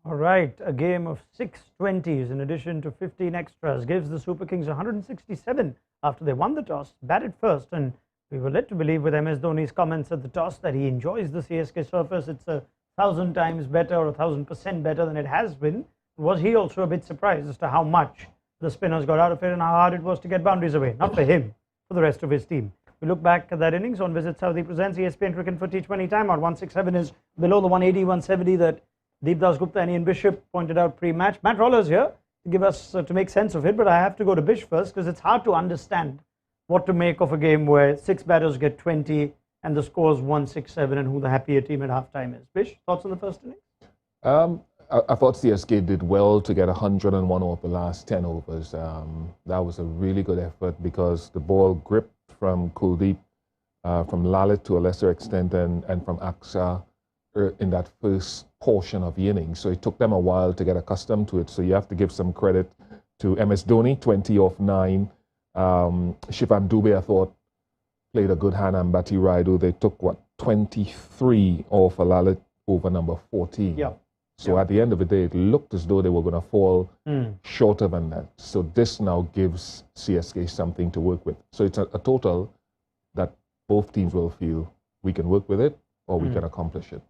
All right, a game of 620s in addition to 15 extras gives the Super Kings 167 after they won the toss, batted first, and we were led to believe with MS Dhoni's comments at the toss that he enjoys the CSK surface. It's 1,000 times better or 1,000% better than it has been. Was he also a bit surprised as to how much the spinners got out of it and how hard it was to get boundaries away? Not for him, for the rest of his team. We look back at that innings on Visit Saudi presents ESPN Cricket for T20 Time. 167 is below the 180, 170 that Deep Das Gupta and Ian Bishop pointed out pre-match. Matt Roller's here to give us to make sense of it, but I have to go to Bish first because it's hard to understand what to make of a game where 6 batters get 20 and the score's 167 and who the happier team at halftime is. Bish, thoughts on the first innings? I thought CSK did well to get 101 off the last 10 overs. That was a really good effort because the ball gripped from Kuldeep, from Lalit to a lesser extent, and from Aksa in that first portion of the innings. So it took them a while to get accustomed to it. So you have to give some credit to MS Dhoni, 20 off 9. Shivam Dube, I thought, played a good hand, and Bati Raidu, they took, 23 off a Lalit over number 14. Yeah. So at the end of the day, it looked as though they were going to fall shorter than that. So this now gives CSK something to work with. So it's a total that both teams will feel we can work with it or we can accomplish it.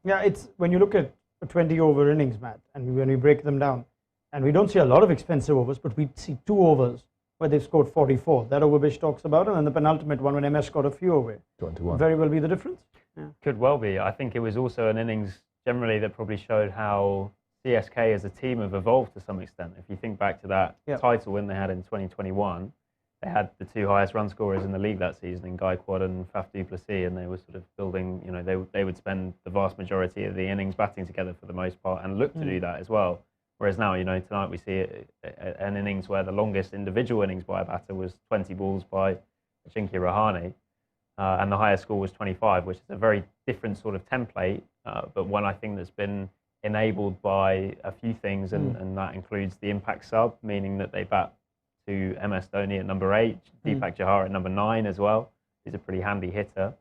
Yeah, it's when you look at a 20-over innings, Matt, and when we break them down, and we don't see a lot of expensive overs, but we see 2 overs where they've scored 44. That over Bish talks about, and then the penultimate one when MS scored a few away. 21. Very well be the difference. Yeah. Could well be. I think it was also an innings generally that probably showed how CSK as a team have evolved to some extent. If you think back to that title win they had in 2021, they had the 2 highest run scorers in the league that season in Gaikwad and Faf du Plessis, and they were sort of building, they would spend the vast majority of the innings batting together for the most part and look to do that as well. Whereas now, tonight we see an innings where the longest individual innings by a batter was 20 balls by Ajinkya Rahane, and the highest score was 25, which is a very different sort of template, but one I think that's been enabled by a few things, and that includes the impact sub, meaning that they bat to MS Dhoni at number 8, Deepak Chahar at number 9 as well. He's a pretty handy hitter.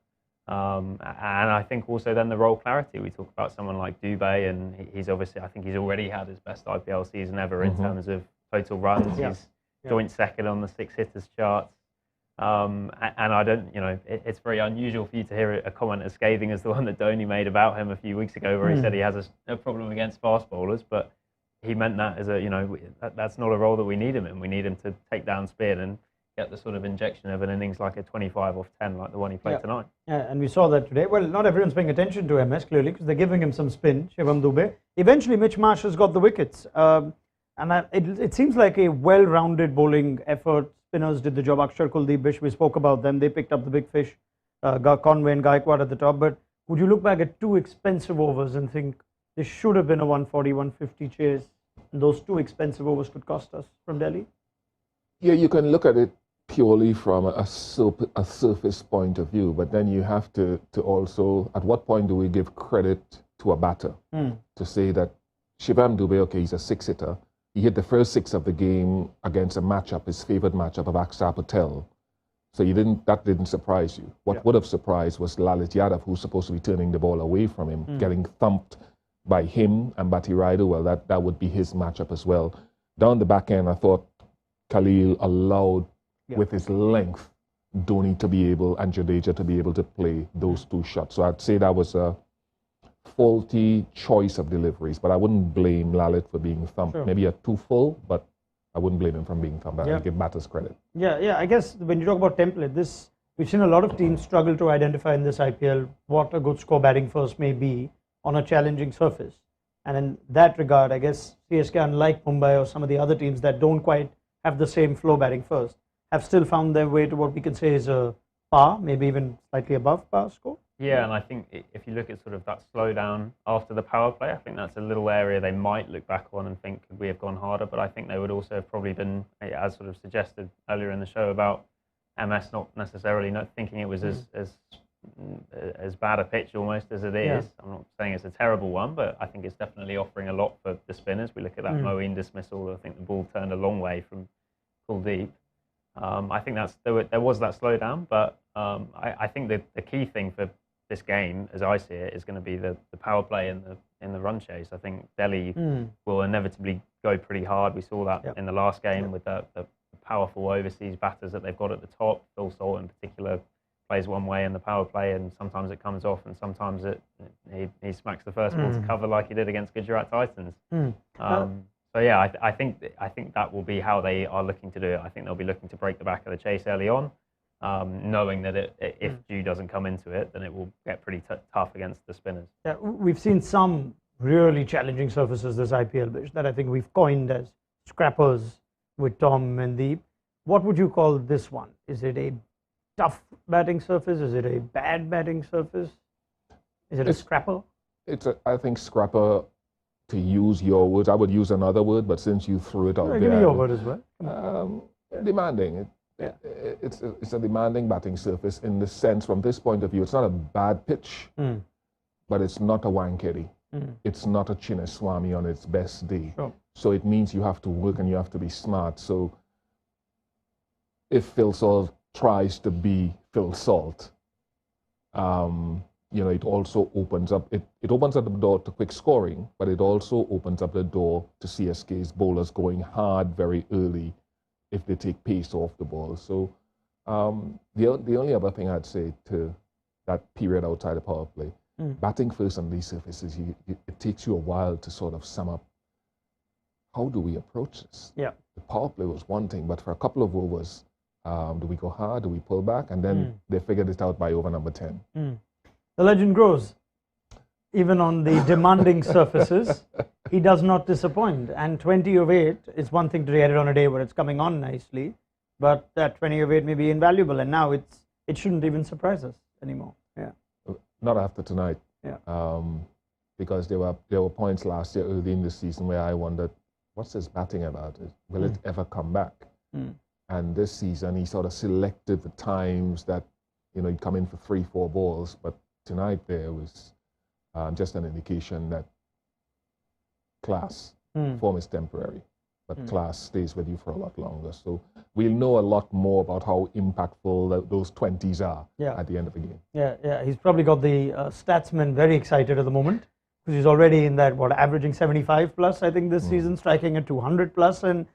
And I think also then the role clarity. We talk about someone like Dubé, and he's obviously, I think he's already had his best IPL season ever in terms of total runs. He's joint second on the 6 hitters charts. And I don't, it's very unusual for you to hear a comment as scathing as the one that Dhoni made about him a few weeks ago, where he said he has a problem against fast bowlers, but he meant that as that's not a role that we need him in. We need him to take down spin and get the sort of injection of an innings like a 25 off 10, like the one he played tonight. Yeah, and we saw that today. Well, not everyone's paying attention to MS, clearly, because they're giving him some spin, Shivam Dube. Eventually, Mitch Marsh has got the wickets. It seems like a well-rounded bowling effort. Spinners did the job. Akshar, Kuldeep, Bish, we spoke about them. They picked up the big fish. Conway and Gaikwad at the top. But would you look back at 2 expensive overs and think this should have been a 140, 150 chase, and those 2 expensive overs could cost us from Delhi? Yeah, you can look at it purely from a surface point of view, but then you have to also, at what point do we give credit to a batter? To say that Shivam Dube, okay, he's a 6-hitter. He hit the first 6 of the game against a matchup, his favorite matchup of Akshar Patel. So that didn't surprise you. What would have surprised was Lalit Yadav, who's supposed to be turning the ball away from him, getting thumped by him and Bati Raidu. Well, that would be his matchup as well. Down the back end, I thought Khalil allowed, with his length, Dhoni to be able, and Jadeja to be able to play those 2 shots. So I'd say that was a faulty choice of deliveries, but I wouldn't blame Lalit for being thumped. Sure. Maybe a too full, but I wouldn't blame him for being thumped. I'd give batters credit. Yeah, I guess when you talk about template, we've seen a lot of teams struggle to identify in this IPL what a good score batting first may be on a challenging surface. And in that regard, I guess CSK, unlike Mumbai or some of the other teams that don't quite have the same flow batting first, have still found their way to what we can say is a par, maybe even slightly above par score. Yeah, and I think if you look at sort of that slowdown after the power play, I think that's a little area they might look back on and think, could we have gone harder? But I think they would also have probably been, as sort of suggested earlier in the show, about MS not necessarily not thinking it was as bad a pitch almost as it is. I'm not saying it's a terrible one, but I think it's definitely offering a lot for the spinners. We look at that Moeen dismissal. I think the ball turned a long way from Kuldeep. I think there was that slowdown, but I think the key thing for this game, as I see it, is going to be the power play in the run chase. I think Delhi will inevitably go pretty hard. We saw that in the last game with the powerful overseas batters that they've got at the top. Phil Salt in particular plays one way in the power play, and sometimes it comes off, and sometimes he smacks the first ball to cover like he did against Gujarat Titans. So yeah, I think that will be how they are looking to do it. I think they'll be looking to break the back of the chase early on, knowing that if Dew doesn't come into it, then it will get pretty tough against the spinners. Yeah, we've seen some really challenging surfaces this IPL, Bish, that I think we've coined as scrappers with Tom and Deep. What would you call this one? Is it a tough batting surface? Is it a bad batting surface? Is it a scrapper? I think scrapper, to use your words. I would use another word, but since you threw it out there. Give me your word as well. Demanding. It's a demanding batting surface in the sense, from this point of view, it's not a bad pitch, but it's not a Wankhede. It's not a Chinnaswamy on its best day. Sure. So it means you have to work and you have to be smart. So if Phil Salt tries to be Phil Salt, it also opens up the door to quick scoring, but it also opens up the door to CSK's bowlers going hard very early if they take pace off the ball. So the only other thing I'd say to that period outside the power play, batting first on these surfaces, it takes you a while to sort of sum up, how do we approach this? Yeah. The power play was one thing, but for a couple of overs, do we go hard, do we pull back? And then they figured it out by over number 10. The legend grows. Even on the demanding surfaces, he does not disappoint. And 20 of 8 is one thing to get it on a day where it's coming on nicely, but that 20 of 8 may be invaluable, and now it shouldn't even surprise us anymore. Yeah. Not after tonight. Yeah. Because there were points last year early in the season where I wondered, what's his batting about? Will it ever come back? And this season, he sort of selected the times that, he'd come in for 3-4 balls, but tonight there was just an indication that class, form is temporary, but class stays with you for a lot longer. So we'll know a lot more about how impactful those 20s are at the end of the game. Yeah. He's probably got the statsman very excited at the moment, because he's already in that, averaging 75 plus, I think, this season, striking at 200 plus, and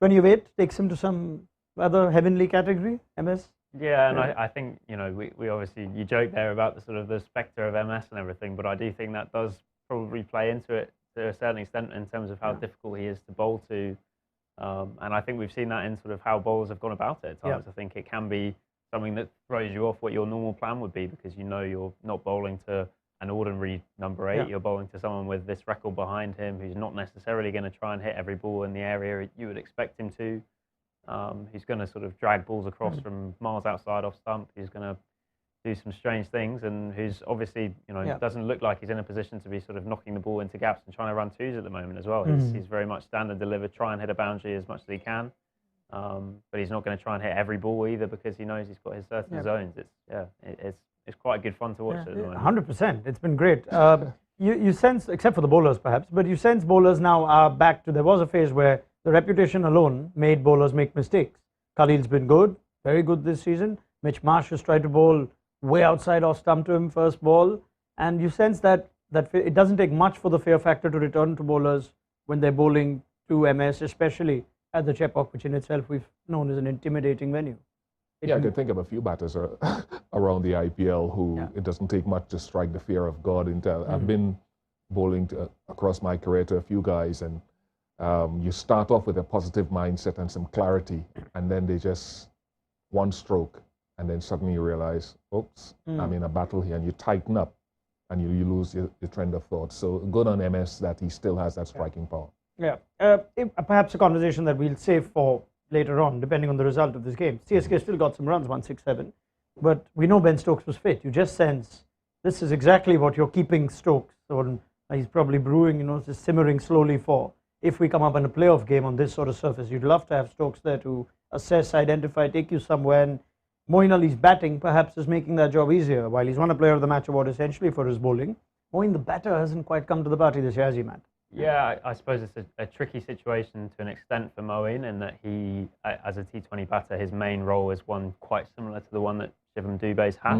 20 of 8 takes him to some rather heavenly category, MS. Yeah, and I think, we obviously, you joke there about the sort of the spectre of MS and everything, but I do think that does probably play into it to a certain extent in terms of how difficult he is to bowl to. And I think we've seen that in sort of how bowlers have gone about it at times. I think it can be something that throws you off what your normal plan would be, because you're not bowling to an ordinary number 8, you're bowling to someone with this record behind him who's not necessarily going to try and hit every ball in the area you would expect him to. He's going to sort of drag balls across from miles outside off stump. He's going to do some strange things, and who's obviously, doesn't look like he's in a position to be sort of knocking the ball into gaps and trying to run twos at the moment as well. He's very much standard deliver, try and hit a boundary as much as he can, but he's not going to try and hit every ball either, because he knows he's got his certain zones. It's quite good fun to watch at the moment. 100%. It's been great. You sense, except for the bowlers perhaps, but you sense bowlers now are back to, there was a phase where the reputation alone made bowlers make mistakes. Khalil's been good, very good this season. Mitch Marsh has tried to bowl way outside off stump to him first ball, and you sense that it doesn't take much for the fear factor to return to bowlers when they're bowling to MS, especially at the Chepauk, which in itself we've known as an intimidating venue. I can think of a few batters around the IPL who it doesn't take much to strike the fear of God into. I've been bowling across my career to a few guys, and you start off with a positive mindset and some clarity, and then they just one stroke, and then suddenly you realize, oops, I'm in a battle here, and you tighten up, and you lose your trend of thought. So good on MS that he still has that striking power. Yeah, perhaps a conversation that we'll save for later on, depending on the result of this game. CSK still got some runs, 167, but we know Ben Stokes was fit. You just sense this is exactly what you're keeping Stokes, or he's probably brewing, just simmering slowly for. If we come up in a playoff game on this sort of surface, you'd love to have Stokes there to assess, identify, take you somewhere. And Moeen Ali's batting perhaps is making that job easier. While he's won a Player of the Match award essentially for his bowling, Moeen the batter hasn't quite come to the party this year, has he, Matt? Yeah, I suppose it's a tricky situation to an extent for Moeen in that he, as a T20 batter, his main role is one quite similar to the one that Shivam Dubé's had.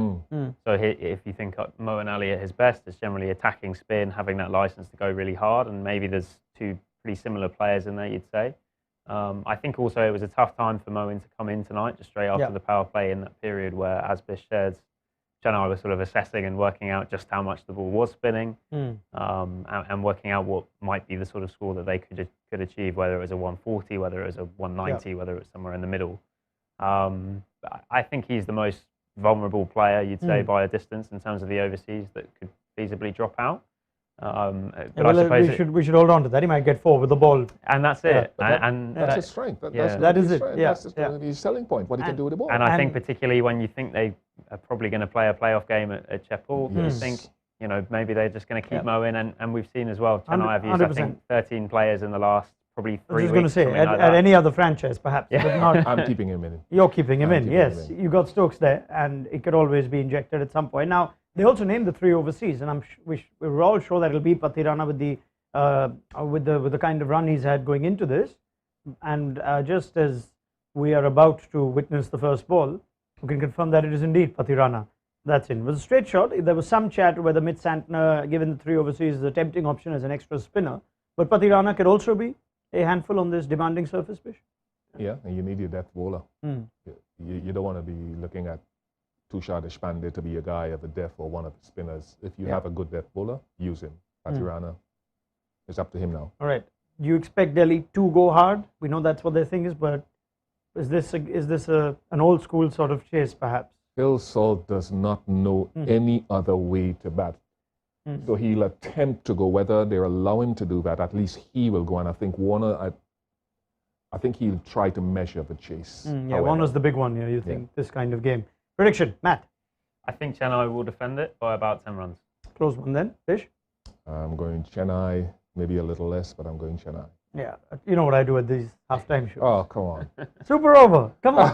So if you think Moeen Ali at his best, it's generally attacking spin, having that license to go really hard, and maybe there's two pretty similar players in there, you'd say. I think also it was a tough time for Moeen to come in tonight, just straight after the power play in that period where, as Bish shared, Chennai was sort of assessing and working out just how much the ball was spinning, and working out what might be the sort of score that they could achieve, whether it was a 140, whether it was a 190, whether it was somewhere in the middle. I think he's the most vulnerable player, you'd say, by a distance in terms of the overseas that could feasibly drop out. But I suppose we should hold on to that. He might get 4 with the ball, and that's it. That's his strength. That is it. That's his selling point. What he can do with the ball. And I think particularly when you think they are probably going to play a playoff game at Chepauk, you think maybe they're just going to keep Moeen. And we've seen as well, Chennai have used I think 13 players in the last probably 3 weeks. I was going to say at any other franchise perhaps. But not, I'm keeping him in. You're keeping him in. Yes, you got Stokes there, and it could always be injected at some point. Now, they also named the 3 overseas, and we're all sure that it'll be Pathirana with the kind of run he's had going into this. And just as we are about to witness the first ball, we can confirm that it is indeed Pathirana that's in. It was a straight shot. There was some chat whether Mitch Santner, given the 3 overseas, is a tempting option as an extra spinner. But Pathirana could also be a handful on this demanding surface pitch. Yeah, and you need your depth bowler. You don't want to be looking at Tushar Deshpande to be a guy of the depth or one of the spinners. If you have a good depth bowler, use him. Pathirana, it's up to him now. All right. Do you expect Delhi to go hard? We know that's what their thing is, but is this an old school sort of chase perhaps? Phil Salt does not know any other way to bat. So he'll attempt to go, whether they allow him to do that, at least he will go. And I think Warner, I think he'll try to measure the chase. Warner's the big one, you think, this kind of game. Prediction, Matt? I think Chennai will defend it by about 10 runs. Close one then, Fish? I'm going Chennai, maybe a little less, but I'm going Chennai. Yeah, you know what I do at these halftime shows. Oh, come on. Super over, come on.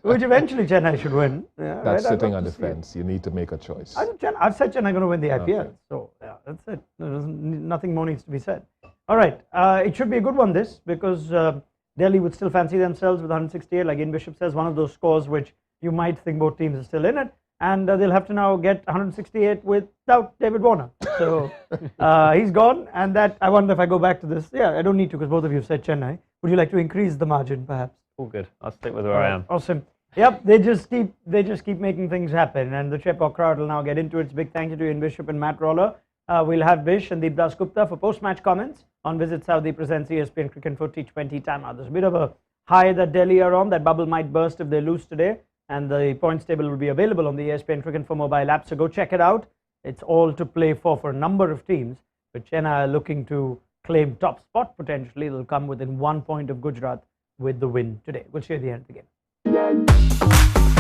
Which eventually Chennai should win. Yeah, that's right? Sitting on the fence. You need to make a choice. I've said Chennai going to win the IPL. Okay. So, yeah, that's it. Nothing more needs to be said. All right, it should be a good one, this, because Delhi would still fancy themselves with 168, like Ian Bishop says, one of those scores which you might think both teams are still in it. And they'll have to now get 168 without David Warner. So he's gone, and that, I wonder if I go back to this. Yeah, I don't need to because both of you have said Chennai. Would you like to increase the margin, perhaps? All good. I'll stick with where I am. Awesome. Yep, they just keep making things happen, and the Chepauk crowd will now get into it. It's a big thank you to Ian Bishop and Matt Roller. We'll have Bish and Deep Das Gupta for post-match comments on Visit Saudi presents ESPN Cricket for T20 Time. There's a bit of a high that Delhi are on. That bubble might burst if they lose today. And the points table will be available on the ESPN Cricket for mobile app, so go check it out. It's all to play for a number of teams. But Chennai are looking to claim top spot potentially. They'll come within 1 point of Gujarat with the win today. We'll see you at the end of the game.